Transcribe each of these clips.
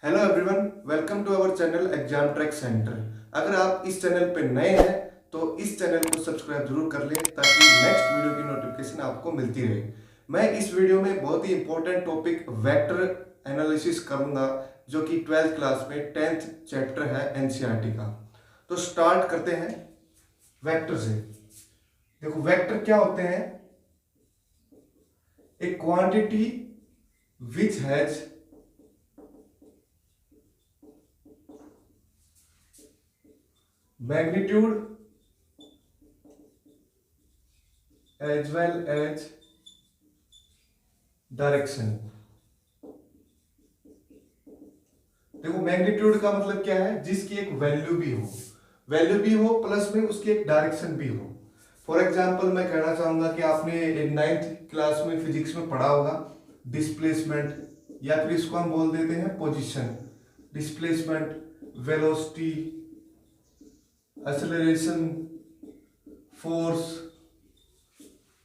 Hello everyone, welcome to our channel exam track centre. अगर आप इस चैनल पे नए हैं तो इस चैनल को सब्सक्राइब जरूर कर लें ताकि नेक्स्ट वीडियो की नोटिफिकेशन आपको मिलती रहे। मैं इस वीडियो में बहुत ही इंपॉर्टेंट टॉपिक वेक्टर एनालिसिस करूंगा जो कि 12th क्लास में 10th चैप्टर है एनसीईआरटी का। तो स्टार्ट करते हैं वेक्टर से। देखो वेक्टर क्या होते हैं? ए quantity which has magnitude as well as direction। देखो मैग्नीट्यूड का मतलब क्या है? जिसकी एक वैल्यू भी हो प्लस में उसकी एक डायरेक्शन भी हो। फॉर एग्जांपल मैं कहना चाहूंगा कि आपने 9th क्लास में फिजिक्स में पढ़ा होगा डिस्प्लेसमेंट, या फिर इसको हम बोल देते हैं position. Displacement, velocity, acceleration, force,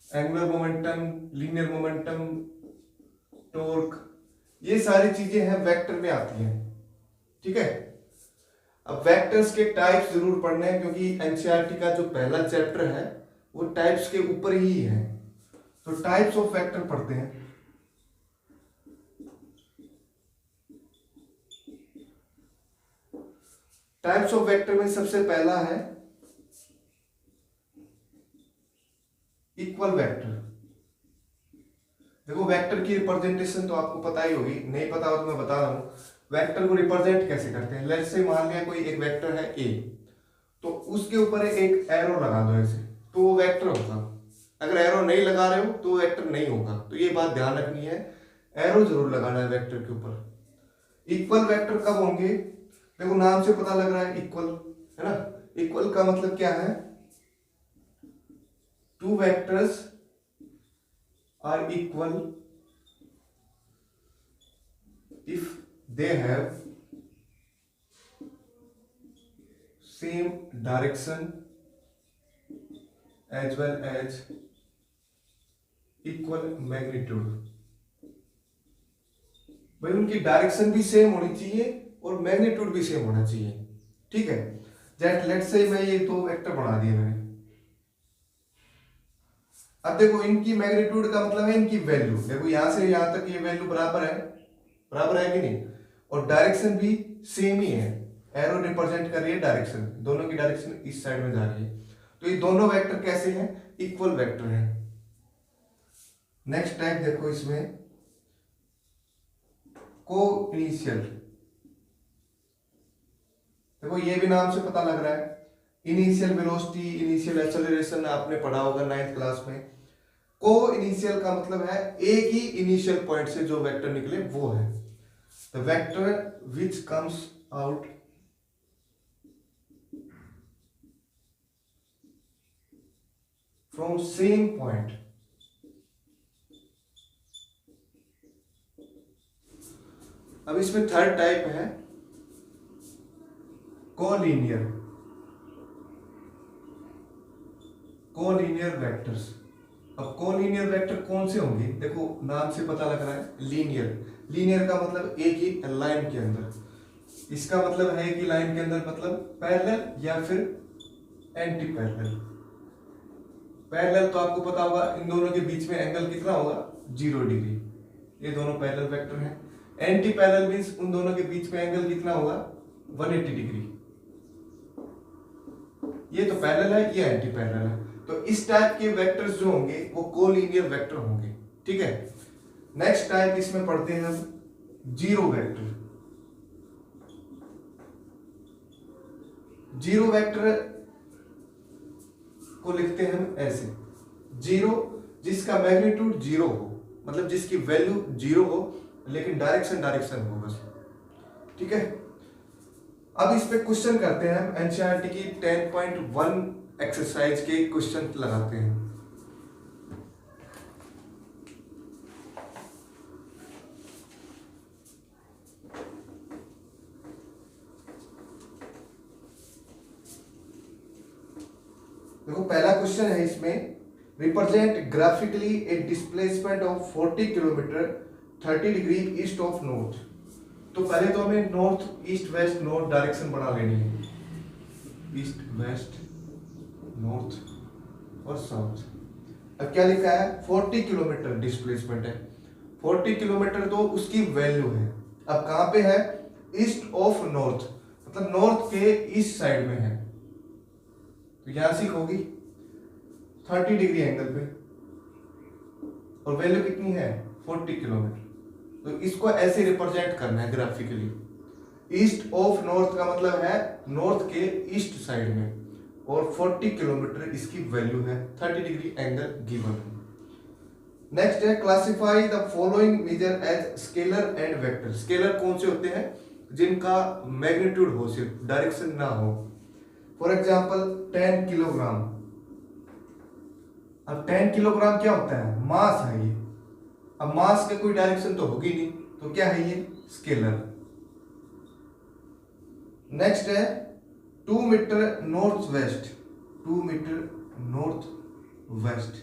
angular momentum, linear momentum, torque, ये सारी चीजें हैं वेक्टर में आती हैं। ठीक है, अब वेक्टर्स के टाइप्स जरूर पढ़ने हैं क्योंकि एनसीईआरटी का जो पहला चैप्टर है वो टाइप्स के ऊपर ही है। तो टाइप्स ऑफ वेक्टर पढ़ते हैं। टाइप्स ऑफ वेक्टर में सबसे पहला है इक्वल वेक्टर। देखो वेक्टर की रिप्रेजेंटेशन तो आपको पता ही होगी, नहीं पता हो तो मैं बता रहा हूं। वेक्टर को रिप्रेजेंट कैसे करते हैं? लेट्स से मान लिया कोई एक वेक्टर है ए, तो उसके ऊपर एक एरो लगा दो ऐसे, तो वो वेक्टर होगा। अगर एरो नहीं लगा रहे हो तो वेक्टर नहीं होगा। तो ये बात ध्यान रखनी है, एरो जरूर लगाना है वेक्टर के ऊपर। इक्वल वेक्टर कब होंगे? देखो नाम से पता लग रहा है इक्वल, है ना। इक्वल का मतलब क्या है? Two vectors are equal if they have same direction as well as equal magnitude। भाई उनकी डायरेक्शन भी सेम होनी चाहिए और मैग्नीट्यूड भी सेम होना चाहिए। ठीक है, जैट लेट्स से मैं ये दो वेक्टर बना दिए मैंने। अब देखो इनकी मैग्नीट्यूड का मतलब है इनकी वैल्यू। देखो यहां से यहां तक ये वैल्यू बराबर है कि नहीं? और डायरेक्शन भी सेम ही है, एरो रिप्रेजेंट कर रही है डायरेक्शन, दोनों की डायरेक्शन इस साइड में जा रही है। तो ये दोनों वेक्टर कैसे हैं? इक्वल वेक्टर हैं। नेक्स्ट टाइप देखो इसमें को इनिशियल। देखो ये भी नाम से पता लग रहा है, इनिशियल वेलोसिटी, इनिशियल एक्सेलरेशन आपने पढ़ा होगा 9th क्लास में। को इनिशियल का मतलब है एक ही इनिशियल पॉइंट से जो वेक्टर निकले वो है the vector which comes out from same point। अब इसमें थर्ड टाइप है कोलिनियर वेक्टर्स। अब कोलिनियर वेक्टर कौन से होंगे? देखो नाम से पता लग रहा है लीनियर का मतलब एक ही लाइन के अंदर। इसका मतलब है कि लाइन के अंदर मतलब पैरेलल या फिर एंटी पैरेलल। पैरेलल तो आपको पता होगा इन दोनों के बीच में एंगल कितना होगा? 0 डिग्री। ये दोनों पैरेलल वेक्टर हैं। एंटी पैरेलल मींस उन दोनों के बीच में एंगल कितना होगा? 180 डिग्री। ये तो पैरेलल है, ये एंटी पैरेलल है। तो इस टाइप के वेक्टर्स जो होंगे वो कोलिनियर वेक्टर होंगे। ठीक है, नेक्स्ट टाइप इसमें पढ़ते हैं हम जीरो वेक्टर। जीरो वेक्टर को लिखते हैं हम ऐसे, जीरो जिसका मैग्नीट्यूड 0 हो, मतलब जिसकी वैल्यू 0 हो लेकिन डायरेक्शन हो बस। ठीक है, अब इस पे क्वेश्चन करते हैं हम। एनसीईआरटी की 10.1 एक्सरसाइज के क्वेश्चन लगाते हैं। देखो पहला क्वेश्चन है इसमें, represent graphically A displacement of 40 kilometre 30 degree east of north. तो पहले तो हमें north east west north direction बना लेनी है, ईस्ट वेस्ट नॉर्थ और साउथ। अब क्या लिखा है, 40 किलोमीटर डिस्प्लेसमेंट है, 40 किलोमीटर तो उसकी वैल्यू है। अब कहां पे है, ईस्ट ऑफ नॉर्थ, मतलब नॉर्थ के ईस्ट साइड में है, तो यहां से होगी 30 डिग्री एंगल पे, और वैल्यू कितनी है 40 किलोमीटर। तो इसको ऐसे रिप्रेजेंट करना है ग्राफिकली, ईस्ट ऑफ नॉर्थ का मतलब है नॉर्थ के ईस्ट साइड में, और 40 किलोमीटर इसकी वैल्यू है, 30 डिग्री एंगल गिवन है। नेक्स्ट है classify the following measure as scalar and vector. Scalar कौन से होते हैं, जिनका मैग्नीट्यूड हो, सिर्फ डायरेक्शन ना हो। For example 10 kilogram. अब 10 किलोग्राम क्या होता है, मास है ये। अब मास के कोई डायरेक्शन तो होगी नहीं, तो क्या है ये, स्केलर। नेक्स्ट है 2 metre north west, 2 metre north west.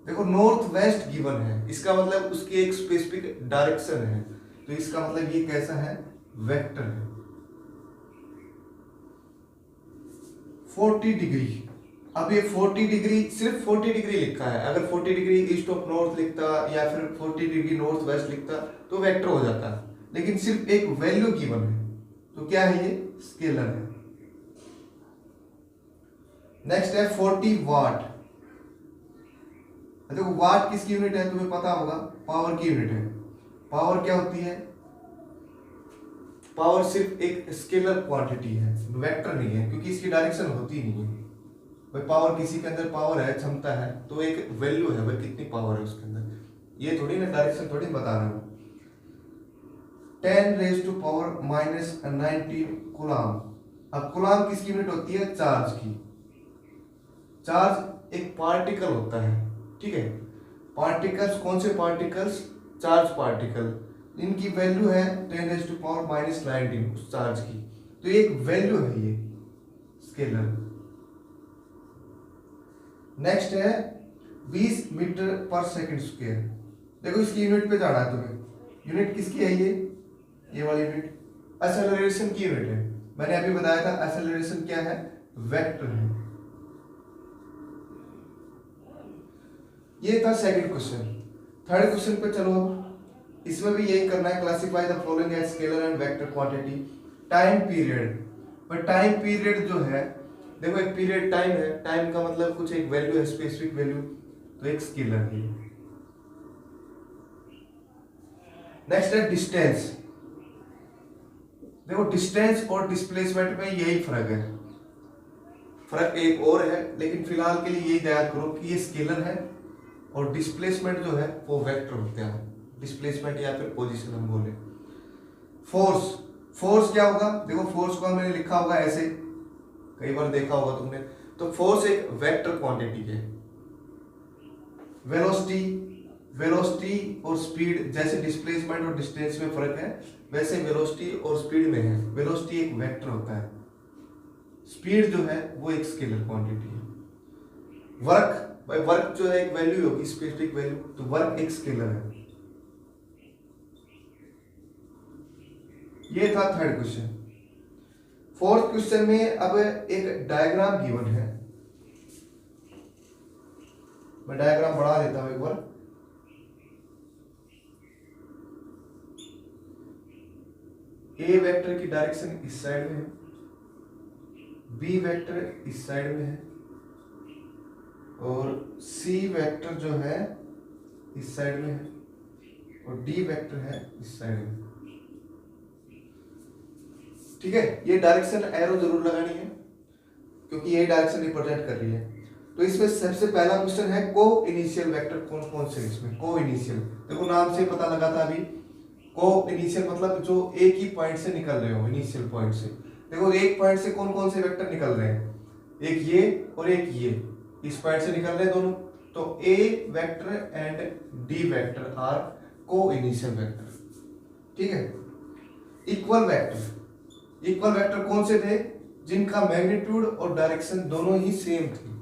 देखो नॉर्थ वेस्ट गिवन है, इसका मतलब उसकी एक स्पेसिफिक डायरेक्शन है, तो इसका मतलब ये कैसा है, वेक्टर है। 40 डिग्री, अब ये 40 डिग्री सिर्फ 40 डिग्री लिखा है, अगर 40 डिग्री ईस्ट ऑफ नॉर्थ लिखता या फिर 40 डिग्री नॉर्थ वेस्ट लिखता तो वेक्टर हो जाता, लेकिन सिर्फ एक वैल्यू गिवन है, तो क्या है ये, स्केलर है। नेक्स्ट है 40 वाट। देखो वाट किसकी यूनिट है, तुम्हें पता होगा, पावर की यूनिट है। पावर क्या होती है, पावर सिर्फ एक स्केलर क्वांटिटी है, वेक्टर नहीं है, क्योंकि इसकी डायरेक्शन होती नहीं है। भाई पावर, किसी के अंदर पावर है, क्षमता है, तो एक वैल्यू है, भाई कितनी पावर है उसके अंदर, ये थोड़ी ना डायरेक्शन थोड़ी बता रहा हूं। 10 raise to power minus 19 coulomb. अब कूलाम किसकी यूनिट होती है, चार्ज की। चार्ज एक पार्टिकल होता है, ठीक है। पार्टिकल्स कौन से पार्टिकल्स, चार्ज पार्टिकल, इनकी वैल्यू है 10 रेज टू पावर माइनस 19 उस चार्ज की, तो एक वैल्यू है ये, स्केलर। नेक्स्ट है 20 मीटर पर सेकंड स्क्वायर। देखो इसकी यूनिट पे जाना है तुम्हें, यूनिट किसकी है ये वाली यूनिट एक्सेलरेशन की यूनिट है। मैंने अभी बताया था एक्सेलरेशन क्या है, वेक्टर है। ये था सेकंड क्वेश्चन। थर्ड क्वेश्चन पे चलो, अब इसमें भी यही करना है, classify the following as scalar and vector quantity. Time period, पर टाइम पीरियड जो है, देखो एक पीरियड टाइम है, टाइम का मतलब कुछ एक वैल्यू है, स्पेसिफिक वैल्यू, तो एक स्केलर है। नेक्स्ट है डिस्टेंस। देखो डिस्टेंस और डिस्प्लेसमेंट में यही फर्क है, फर्क एक और है, लेकिन फिलहाल के लिए यही याद करो कि ये स्केलर है और डिस्प्लेसमेंट जो है वो वेक्टर होते हैं। डिस्प्लेसमेंट या फिर पोजीशन हम बोले। फोर्स, फोर्स क्या होगा, देखो फोर्स को मैंने लिखा होगा ऐसे, कई बार देखा होगा तुमने, तो फोर्स एक वेक्टर क्वांटिटी है। वेलोसिटी, वेलोसिटी और स्पीड, जैसे डिस्प्लेसमेंट और डिस्टेंस में फर्क है, वैसे वेलोसिटी और स्पीड में है। वेलोसिटी एक वेक्टर होता है, स्पीड जो है वो एक स्केलर क्वांटिटी है। वर्क, भाई वर्क जो है एक वैल्यू होगी, स्पेसिफिक वैल्यू, तो वर्क एक स्केलर है। ये था थर्ड क्वेश्चन। फोर्थ क्वेश्चन में अब एक डायग्राम गिवन है, मैं डायग्राम बढ़ा देता हूं एक बार। ए वेक्टर की डायरेक्शन इस साइड में है, बी वेक्टर इस साइड में है, और सी वेक्टर जो है इस साइड में है, और डी वेक्टर है इस साइड में। ठीक है, ये डायरेक्शन एरो जरूर लगानी है, क्योंकि ये डायरेक्शन रिप्रेजेंट कर रही है। तो इसमें सबसे पहला क्वेश्चन है को इनिशियल वेक्टर कौन कौन से, इसमें को इनिशियल, देखो नाम से पता लगा था अभी, को इनिशियल मतलब जो एक ही पॉइंट से निकल रहे हो, इनिशियल पॉइंट से। देखो एक पॉइंट से कौन कौन से वेक्टर निकल रहे हैं, एक ये और एक ये, इस पॉइंट से निकल रहे हैं दोनों, तो A vector and D vector are को इनिशियल वेक्टर। ठीक है, इक्वल वेक्टर, इक्वल वेक्टर कौन से थे, जिनका मैग्नीट्यूड और डायरेक्शन दोनों ही सेम थी।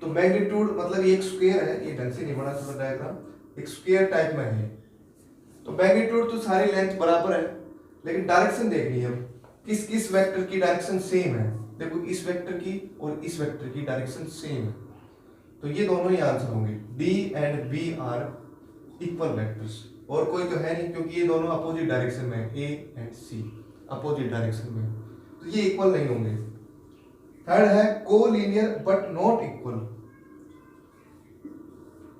तो मैग्नीट्यूड मतलब एक स्क्वायर है, ये ढंग से नहीं बना थोड़ा डायग्राम, एक स्क्वायर टाइप में है, तो मैग्नीट्यूड तो सारी लेंथ बराबर है, लेकिन डायरेक्शन देखनी है किस किस वेक्टर की डायरेक्शन सेम है। देखो इस वेक्टर की और इस वेक्टर की डायरेक्शन सेम है, तो ये दोनों ही आंसर होंगे। D and B are equal vectors, और कोई तो है नहीं क्योंकि ये दोनों अपोजिट डायरेक्शन में है, A and C opposite direction में, तो ये इक्वल नहीं होंगे। थर्ड है collinear but not equal.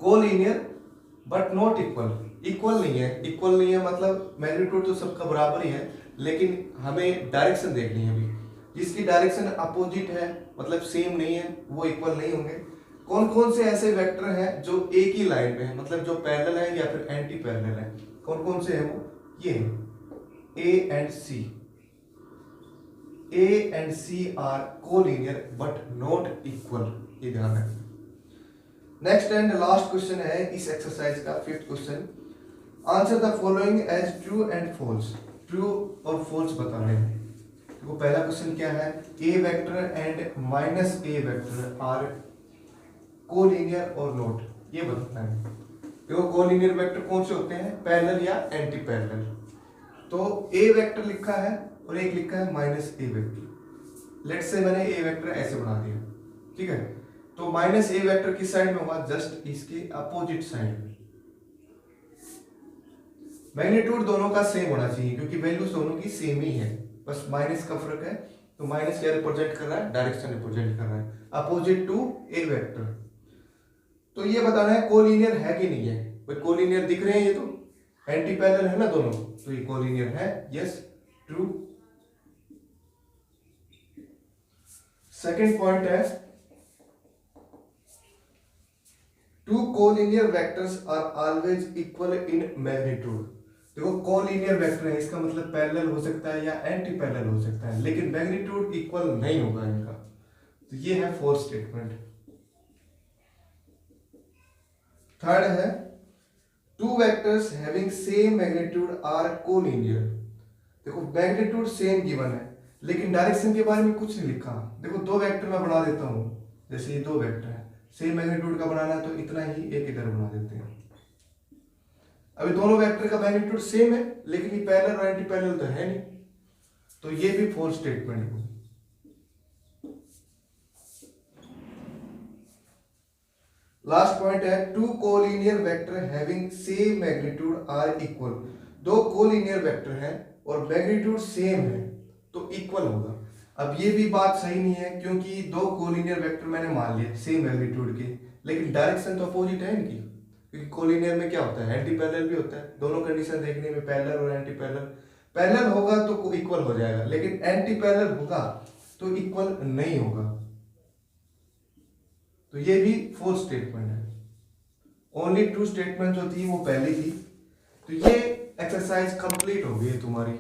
Collinear but not equal, equal नहीं है, इक्वल नहीं है मतलब मैग्नीट्यूड तो सबका बराबर ही है, लेकिन हमें डायरेक्शन देखनी है अभी। जिसकी डायरेक्शन अपोजिट है मतलब सेम नहीं है, वो इक्वल नहीं होंगे। कौन कौन से ऐसे वेक्टर हैं जो एक ही लाइन में है, मतलब जो पैरेलल है या फिर एंटी पैरेलल है, कौन कौन से हैं वो, ये A and C. A and C are collinear but not equal, ये ध्यान रखना। नेक्स्ट एंड लास्ट क्वेश्चन है इस एक्सरसाइज का, fifth question. Answer the following as true and false. True और फॉल्स बताने हैं। देखो पहला क्वेश्चन क्या है, A vector and minus A vector are collinear और नॉट, ये बताना है। देखो कोलिनियर वेक्टर कौन से होते हैं, पैरेलल या एंटी पैरेलल। तो ए वेक्टर लिखा है और एक लिखा है minus A vector. Let's say मैंने ए वेक्टर ऐसे बना दिया, ठीक है। तो माइनस ए वेक्टर किस साइड में होगा, जस्ट इसके अपोजिट साइड में। मैग्नीट्यूड दोनों का सेम होना चाहिए क्योंकि वैल्यूज दोनों की सेम ही है, बस माइनस का फर्क है। तो माइनस क्या रिप्रेजेंट कर रहा है, डायरेक्शन रिप्रेजेंट कर रहा है, अपोजिट टू ए वेक्टर। तो ये बताना है कोलिनियर है कि नहीं है। भाई कोलिनियर दिख रहे हैं, ये तो एंटी पैरेलल है ना दोनों, तो ये कोलिनियर है, यस ट्रू। सेकंड पॉइंट है two collinear vectors are always equal in magnitude. देखो कोलिनियर वेक्टर है, इसका मतलब पैरेलल हो सकता है या एंटी पैरेलल हो सकता है, लेकिन मैग्नीट्यूड इक्वल नहीं होगा इनका, तो ये है फोर्थ स्टेटमेंट। थर्ड है two vectors having same magnitude are collinear. देखो मैग्नीट्यूड सेम गिवन है, लेकिन डायरेक्शन के बारे में कुछ नहीं लिखा। देखो दो वेक्टर मैं बना देता हूं, जैसे ये दो वेक्टर है, सेम मैग्नीट्यूड का बनाना है तो इतना ही एक इधर बना देते हैं। अभी दोनों वेक्टर का मैग्नीट्यूड सेम है, लेकिन ये पैरेलल और एंटी पैरेलल तो है नहीं, तो ये भी फोर्थ स्टेटमेंट है। लास्ट पॉइंट है two collinear vector having same magnitude are equal. दो कोलिनियर वेक्टर हैं और मैग्नीट्यूड सेम है तो इक्वल होगा। अब ये भी बात सही नहीं है क्योंकि दो कोलिनियर वेक्टर मैंने मान लिया सेम मैग्नीट्यूड के, लेकिन डायरेक्शन तो अपोजिट है इनकी, क्योंकि कोलिनियर में क्या होता है, एंटी पैरेलल भी होता है। दोनों कंडीशन देखने में पैरेलल और एंटी पैरेलल, पैरेलल होगा तो इक्वल हो जाएगा, लेकिन एंटी पैरेलल होगा तो इक्वल नहीं होगा। तो ये भी फोर्थ स्टेटमेंट है। ओनली टू स्टेटमेंट जो थी वो पहले थी। तो ये एक्सरसाइज कंप्लीट हो गई है तुम्हारी।